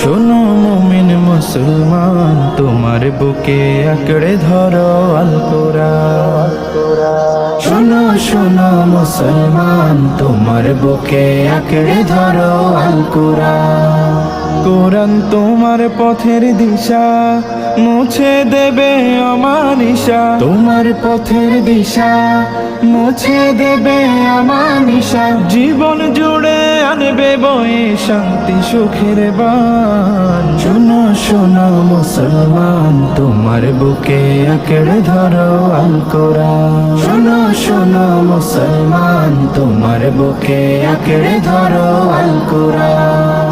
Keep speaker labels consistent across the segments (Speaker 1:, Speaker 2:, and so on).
Speaker 1: শোনো মুমিন মুসলমান, তোমার বুকে আঁকড়ে ধরো আল কোরআন। শোনো শোনো মুসলমান, তোমার বুকে আঁকড়ে ধরো আল কোরআন। কোরআন তোমার পথের দিশা, মুছে দেবে অমানিসা। তোমার পথের দিশা মুছে দেবে অমানিসা। জীবন জুড়ে আনবে বয়ে শান্তি সুখের বান। শোনো শোনো মুসলমান, তোমার বুকে আঁকড়ে ধরো আল কোরআন। শোনো শোনো মুসলমান, তোমার বুকে আঁকড়ে ধরো আল কোরআন।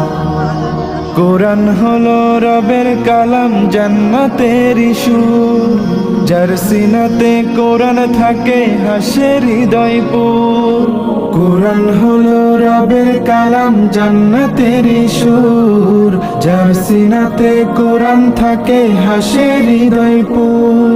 Speaker 1: কোরআন হলো রবের কালাম, জান্নাতের সুর। যার সিনাতে কোরআন থাকে হাসে হৃদয়পুর। কোরআন হলো রবের কালাম, জান্নাতের সুর। যার সিনাতে কোরআন থাকে হাসে হৃদয়পুর।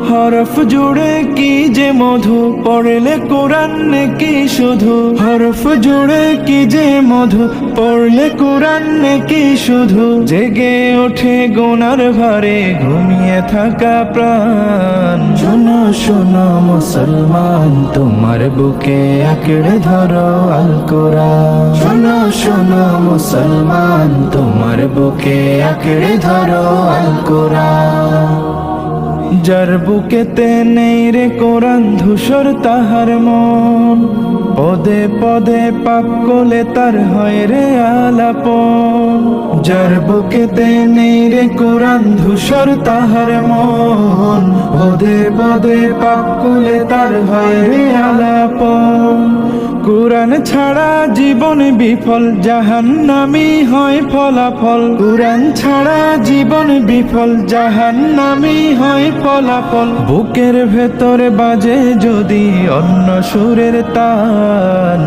Speaker 1: হরফ জুড়ে কি যে মধু, পড়লে কোরআন কি শুধু। হরফ জুড়ে কি যে মধু, পড়লে কোরআন কি শুধু। জেগে ওঠে গুনার ভারে ঘুমিয়ে থাকা প্রাণ। শোনো শোনো মুসলমান, তোমার বুকে আঁকড়ে ধরো আল কোরআন। শোনো শোনো মুসলমান, তোমার বুকে আঁকড়ে ধরো আল কোরআন। যার বুকেতে নেই রে কোরআন ধূসর তাহার মন। পদে পদে পাপ কোলে তার হয় রে আলাপন। যার বুকেতে নেই রে কোরআন ধূসর তাহার মন। পদে পদে পাপ কোলে তার হয় রে আলাপন। কোরআন ছাড়া জীবন বিফল, জাহান্নামী হয় ফলাফল। কোরআন ছাড়া জীবন বিফল, জাহান্নামী হয় ফলাফল। বুকের ভেতরে বাজে যদি অন্য সুরের তান।